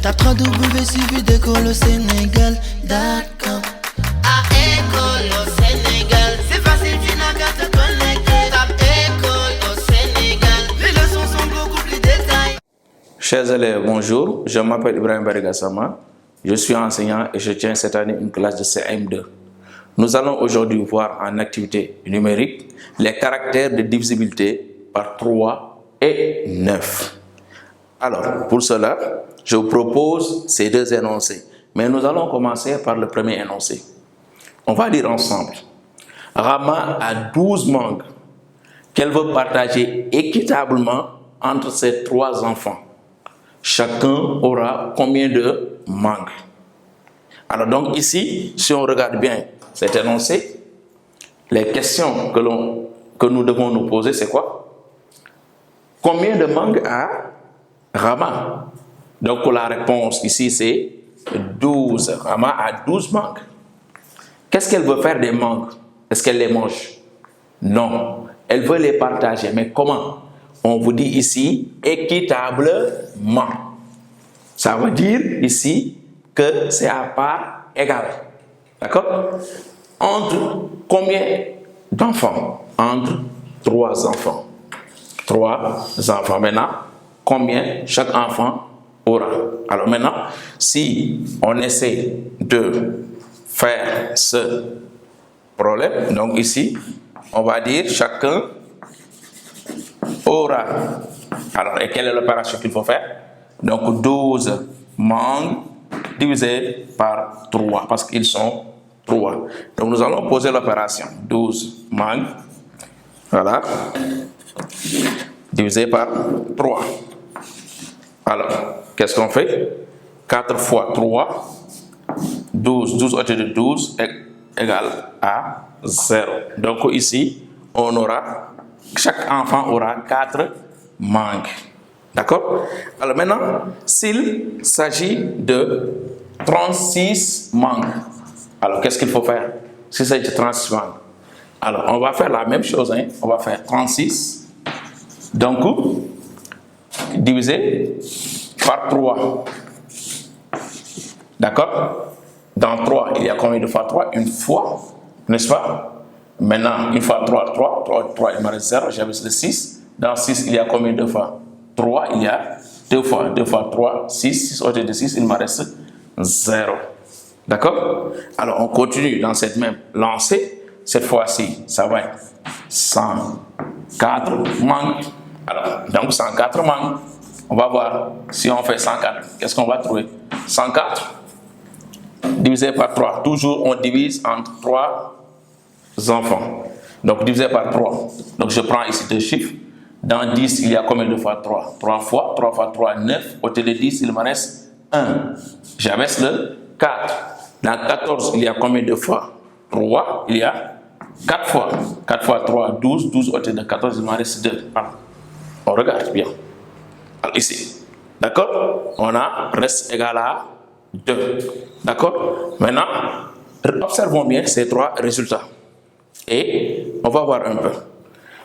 Tape www.suividécole-au-sénégal.com. À école au Sénégal, c'est facile, tu n'as qu'à te connecter. Tape école au Sénégal, les leçons sont beaucoup plus détaillées. Chers élèves, bonjour. Je m'appelle Ibrahim Barigassama. Je suis enseignant et je tiens cette année une classe de CM2. Nous allons aujourd'hui voir en activité numérique les caractères de divisibilité par 3 et 9. Alors, pour cela, je vous propose ces deux énoncés. Mais nous allons commencer par le premier énoncé. On va lire ensemble. Rama a 12 mangues qu'elle veut partager équitablement entre ses 3 enfants. Chacun aura combien de mangues? Alors donc ici, si on regarde bien cet énoncé, les questions que nous devons nous poser, c'est quoi? Combien de mangues a Rama? Donc la réponse ici, c'est 12. Rama a 12 mangues. Qu'est-ce qu'elle veut faire des mangues? Est-ce qu'elle les mange? Non. Elle veut les partager. Mais comment? On vous dit ici équitablement. Ça veut dire ici que c'est à part égale. D'accord? Entre combien d'enfants? Entre 3 enfants. 3 enfants. Maintenant, combien chaque enfant aura? Alors maintenant, si on essaie de faire ce problème, donc ici, on va dire chacun aura. Alors, et quelle est l'opération qu'il faut faire? Donc 12 mangues divisé par 3, parce qu'ils sont 3. Donc nous allons poser l'opération. 12 mangues, voilà, divisé par 3. Alors, qu'est-ce qu'on fait? 4 fois 3, 12. 12 au-dessus de 12 égale à 0. Donc ici, on aura, chaque enfant aura 4 mangues. D'accord? Alors maintenant, s'il s'agit de 36 mangues, alors qu'est-ce qu'il faut faire? S'il s'agit de 36 mangues, alors on va faire la même chose, hein? On va faire 36, donc divisé par 3. D'accord? Dans 3, il y a combien de fois 3? Une fois, n'est-ce pas? Maintenant, une fois 3, 3, il me reste 0, j'avais le 6. Dans 6, il y a combien de fois 3? Il y a 2 fois. 2 fois 3, 6. 6 au lieu de 6, il me reste 0. D'accord? Alors, on continue dans cette même lancée. Cette fois-ci, ça va être 104 mangues. Alors, donc 104 mangues. On va voir si on fait 104. Qu'est-ce qu'on va trouver? 104 divisé par 3. Toujours, on divise entre 3 enfants. Donc, divisé par 3. Donc, je prends ici 2 chiffres. Dans 10, il y a combien de fois 3? 3 fois. 3 fois 3, 9. Au lieu de 10, il me reste 1. J'abaisse le 4. Dans 14, il y a combien de fois 3? Il y a 4 fois. 4 fois 3, 12. 12 au lieu de 14, il me reste 2. Alors, on regarde bien. Alors, ici. D'accord? On a reste égal à 2. D'accord? Maintenant, observons bien ces 3 résultats. Et on va voir un peu.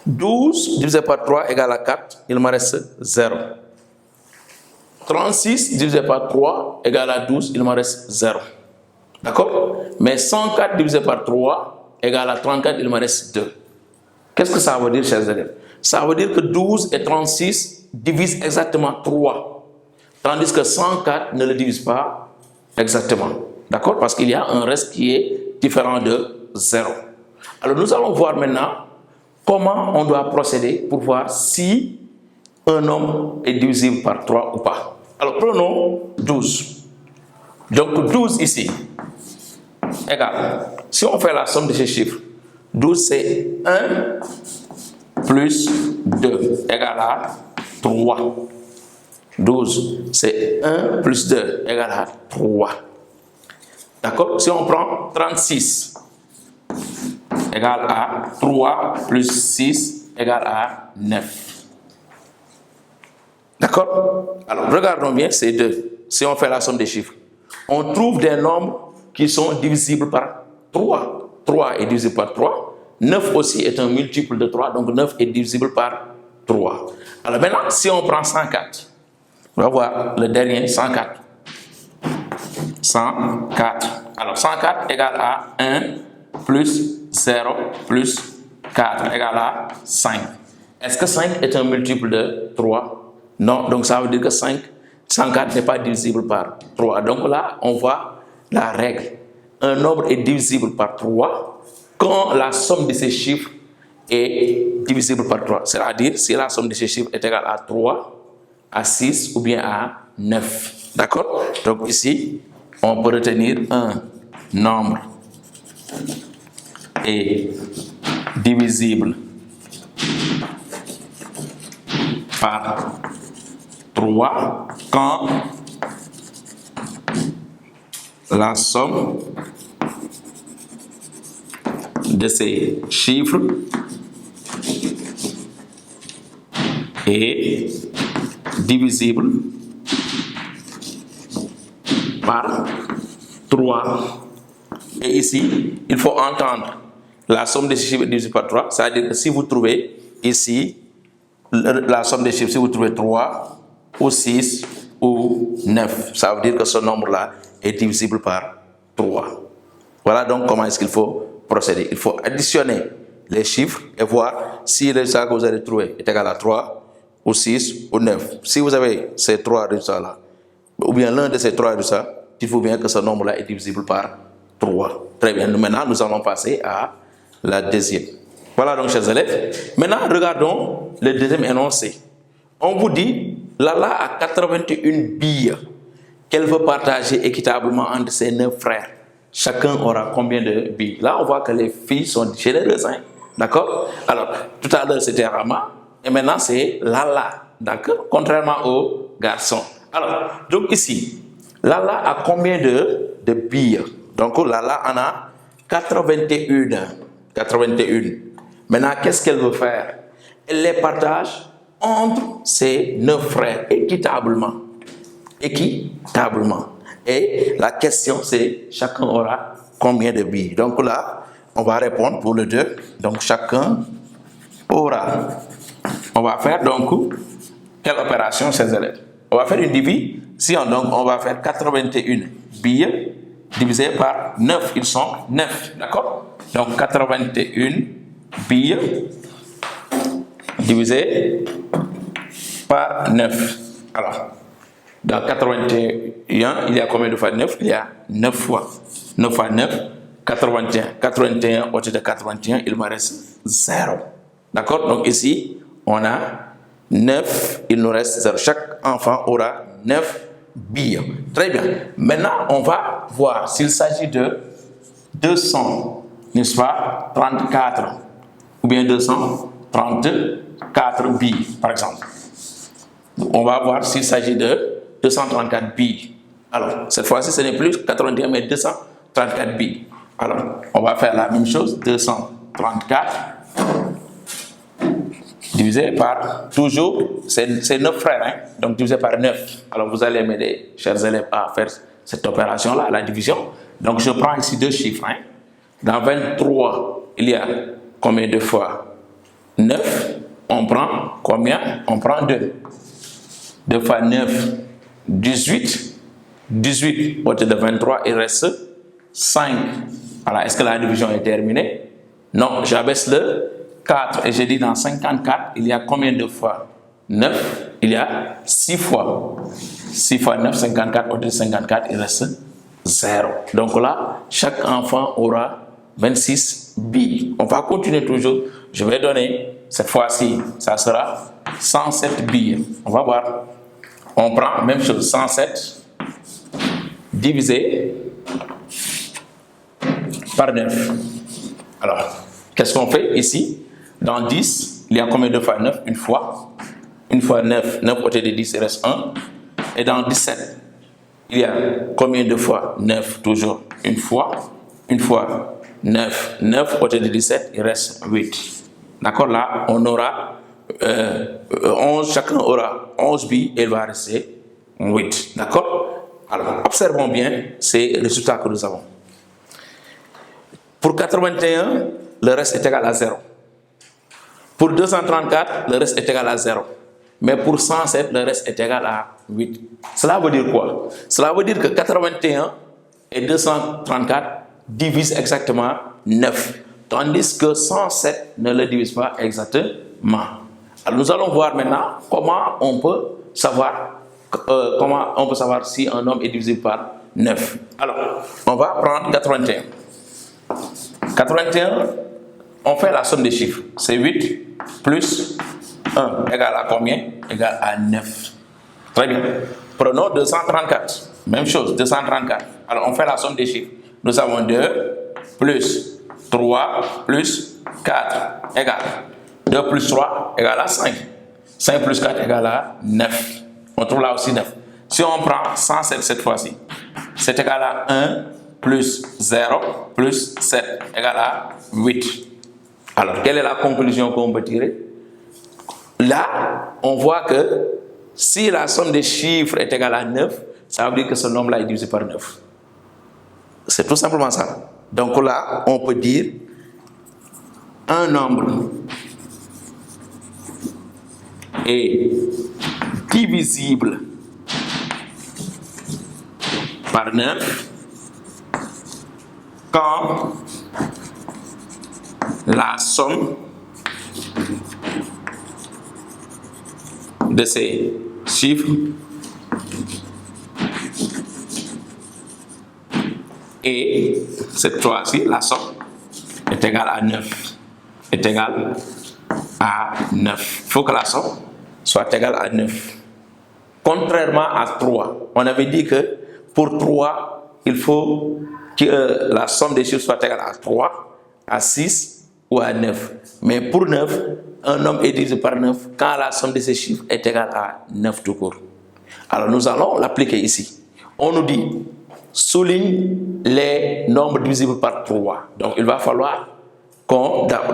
12 divisé par 3 égale à 4, il me reste 0. 36 divisé par 3 égale à 12, il me reste 0. D'accord? Mais 104 divisé par 3 égale à 34, il me reste 2. Qu'est-ce que ça veut dire, chers élèves? Ça veut dire que 12 et 36 divisent exactement 3. Tandis que 104 ne le divise pas exactement. D'accord? Parce qu'il y a un reste qui est différent de 0. Alors nous allons voir maintenant comment on doit procéder pour voir si un nombre est divisible par 3 ou pas. Alors prenons 12. Donc 12 ici, égale. Si on fait la somme de ces chiffres, 12 c'est 1 plus 2 égale à 3. 12 c'est 1 plus 2 égale à 3. D'accord? Si on prend 36, égale à 3 plus 6 égale à 9. D'accord? Alors, regardons bien ces deux. Si on fait la somme des chiffres, on trouve des nombres qui sont divisibles par 3. 3 est divisible par 3. 9 aussi est un multiple de 3, donc 9 est divisible par 3. Alors maintenant, si on prend 104, on va voir le dernier, 104. 104. Alors, 104 égale à 1 plus 0 plus 4 égale à 5. Est-ce que 5 est un multiple de 3? Non, donc ça veut dire que 104 n'est pas divisible par 3. Donc là, on voit la règle. Un nombre est divisible par 3 quand la somme de ses chiffres est divisible par 3. C'est-à-dire si la somme de ces chiffres est égale à 3, à 6 ou bien à 9. D'accord? Donc ici, on peut retenir un nombre est divisible par 3 quand la somme de ces chiffres est divisible par 3. Et ici, il faut entendre la somme des chiffres est divisible par 3. C'est-à-dire que si vous trouvez ici la somme des chiffres, si vous trouvez 3 ou 6 ou 9, ça veut dire que ce nombre-là est divisible par 3. Voilà donc comment est-ce qu'il faut procéder. Il faut additionner les chiffres et voir si le résultat que vous allez trouver est égal à 3 ou 6 ou 9. Si vous avez ces trois résultats-là, ou bien l'un de ces trois résultats, dites-vous bien que ce nombre-là est divisible par 3. Très bien. Maintenant, nous allons passer à la deuxième. Voilà donc, chers élèves. Maintenant, regardons le deuxième énoncé. On vous dit, Lala a 81 billes qu'elle veut partager équitablement entre ses 9 frères. Chacun aura combien de billes? Là, on voit que les filles sont généreuses. Hein? D'accord? Alors, tout à l'heure, c'était Rama. Et maintenant, c'est Lala. D'accord? Contrairement aux garçons. Alors, donc ici, Lala a combien de billes? Donc, Lala en a 81. 81. Maintenant, qu'est-ce qu'elle veut faire? Elle les partage entre ses 9 frères, équitablement. Équitablement. Et la question, c'est chacun aura combien de billes? Donc là, on va répondre pour le 2. Donc, chacun aura. On va faire donc, quelle opération, chers élèves? On va faire une division. Donc, on va faire 81 billes divisé par 9. Ils sont 9. D'accord? Donc, 81 billes divisé par 9. Alors, dans 81, il y a combien de fois 9? Il y a 9 fois. 9 fois 9, 81. 81 au-dessus de 81, il me reste 0. D'accord? Donc ici, on a 9, il nous reste 0. Chaque enfant aura 9 billes. Très bien. Maintenant, on va voir s'il s'agit de 200, n'est-ce pas, 34, ou bien 234 billes, par exemple. On va voir s'il s'agit de 234 billes. Alors, cette fois-ci, ce n'est plus 81, mais 234 billes. Alors, on va faire la même chose. 234 divisé par, toujours, c'est 9 frères, hein? Donc divisé par 9. Alors, vous allez m'aider, chers élèves, à faire cette opération-là, la division. Donc, je prends ici deux chiffres. Hein? Dans 23, il y a combien de fois 9? On prend combien? On prend 2. 2 fois 9, 18. 18 au lieu de 23, il reste 5. Voilà, est-ce que la division est terminée? Non, j'abaisse le 4 et je dis dans 54, il y a combien de fois 9? Il y a 6 fois. 6 fois 9, 54, au lieu de 54, il reste 0. Donc là, chaque enfant aura 26 billes. On va continuer toujours. Je vais donner, cette fois-ci, ça sera 107 billes. On va voir. On prend, même chose, 107 divisé par 9. Alors, qu'est-ce qu'on fait ici? Dans 10, il y a combien de fois 9? Une fois. Une fois 9, 9 au lieu de 10, il reste 1. Et dans 17, il y a combien de fois 9? Toujours une fois. Une fois 9, 9 au lieu de 17, il reste 8. D'accord? Là, on aura 11, chacun aura 11 billes et il va rester 8. D'accord? Alors, observons bien ces résultats que nous avons. Pour 81, le reste est égal à 0. Pour 234, le reste est égal à 0. Mais pour 107, le reste est égal à 8. Cela veut dire quoi? Cela veut dire que 81 et 234 divisent exactement 9. Tandis que 107 ne le divise pas exactement. Alors nous allons voir maintenant comment on peut savoir si un nombre est divisible par 9. Alors, on va prendre 81. 81, on fait la somme des chiffres. C'est 8 plus 1 égale à combien? Égale à 9. Très bien. Prenons 234. Même chose, 234. Alors, on fait la somme des chiffres. Nous avons 2 plus 3 plus 4 égale 2 plus 3 égale à 5. 5 plus 4 égale à 9. On trouve là aussi 9. Si on prend 107 cette fois-ci, c'est égal à 1 plus 0 plus 7 égale à 8. Alors, quelle est la conclusion qu'on peut tirer? Là, on voit que si la somme des chiffres est égale à 9, ça veut dire que ce nombre-là est divisé par 9. C'est tout simplement ça. Donc là, on peut dire un nombre est divisible par 9 quand la somme de ces chiffres et cette fois-ci, la somme est égale à 9. Est égale à 9. Il faut que la somme soit égale à 9. Contrairement à 3, on avait dit que pour 3, il faut que la somme des chiffres soit égale à 3, à 6 ou à 9. Mais pour 9, un nombre est divisé par 9 quand la somme de ces chiffres est égale à 9 tout court. Alors nous allons l'appliquer ici. On nous dit, souligne les nombres divisibles par 3. Donc il va falloir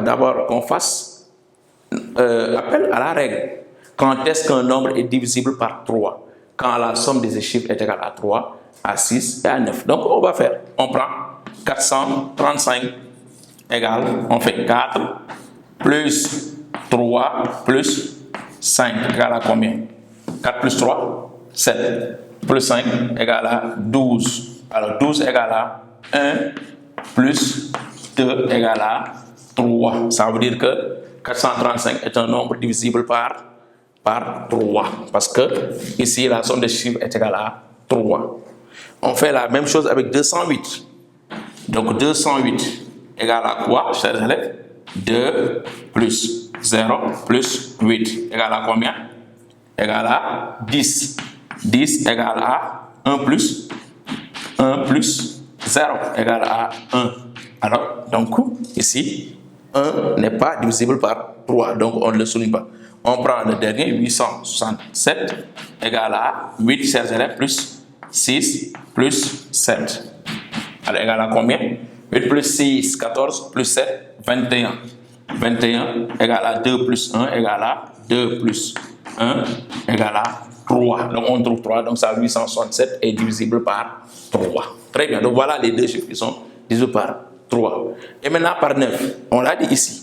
d'abord qu'on fasse appel à la règle. Quand est-ce qu'un nombre est divisible par 3? Quand la somme de ces chiffres est égale à 3, à 6 et à 9. Donc on va faire, on prend 435 égale, on fait 4 plus 3 plus 5 égale à combien? 4 plus 3, 7 plus 5 égale à 12. Alors 12 égale à 1 plus 2 égale à 3. Ça veut dire que 435 est un nombre divisible par 3. Parce que ici, la somme des chiffres est égale à 3. On fait la même chose avec 208. Donc 208 égale à quoi, chers élèves? 2 plus 0 plus 8 égale à combien? Égale à 10. 10 égale à 1 plus 0 égale à 1. Alors, donc ici, 1 n'est pas divisible par 3, donc on ne le souligne pas. On prend le dernier, 867 égale à 8, chers élèves, plus 6 plus 7. Alors, égale à combien? 8 plus 6, 14, plus 7, 21. 21 égale à 2 plus 1 égale à 2 plus 1 égale à 3. Donc on trouve 3, donc ça 867 est divisible par 3. Très bien, donc voilà les deux chiffres qui sont divisibles par 3. Et maintenant par 9, on l'a dit ici.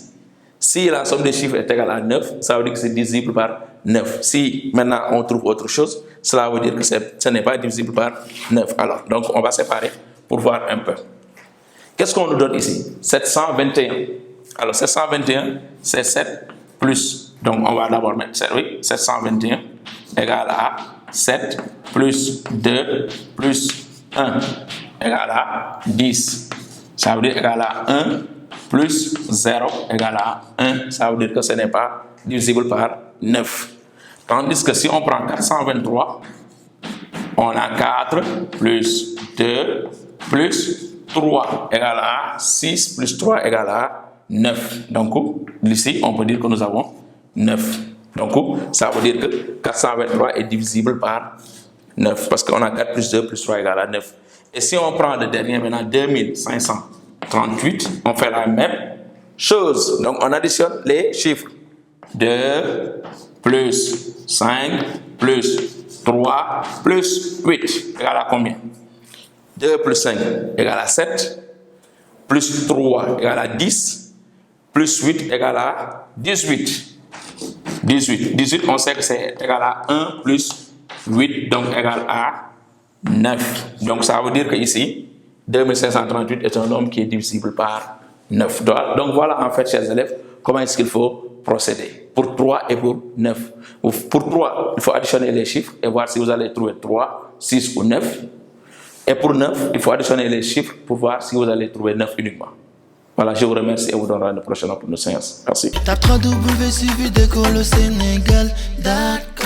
Si la somme des chiffres est égale à 9, ça veut dire que c'est divisible par 9. Si maintenant on trouve autre chose, cela veut dire que ce n'est pas divisible par 9. Alors, donc on va séparer pour voir un peu. Qu'est-ce qu'on nous donne ici? 721. Alors 721, c'est 7 plus. Donc on va d'abord mettre 721 égale à 7 plus 2 plus 1 égale à 10. Ça veut dire égale à 1 plus 0 égale à 1. Ça veut dire que ce n'est pas divisible par 9. Tandis que si on prend 423, on a 4 plus 2 plus 3 égale à 6 plus 3 égale à 9. Donc ici, on peut dire que nous avons 9. Donc ça veut dire que 423 est divisible par 9. Parce qu'on a 4 plus 2 plus 3 égale à 9. Et si on prend le dernier maintenant, 2538, on fait la même chose. Donc on additionne les chiffres. 2 plus 5 plus 3 plus 8 égale à combien? 2 plus 5 égale à 7, plus 3 égale à 10, plus 8 égale à 18. 18, on sait que c'est égal à 1 plus 8, donc égal à 9. Donc ça veut dire que ici, 2538 est un nombre qui est divisible par 9. Donc voilà en fait, chers élèves, comment est-ce qu'il faut procéder pour 3 et pour 9. Pour 3, il faut additionner les chiffres et voir si vous allez trouver 3, 6 ou 9. Et pour 9, il faut additionner les chiffres pour voir si vous allez trouver 9 uniquement. Voilà, je vous remercie et vous donnerai une prochaine pour nos séances. Merci. Tape 3 W suivi d'école au Sénégal. D'accord.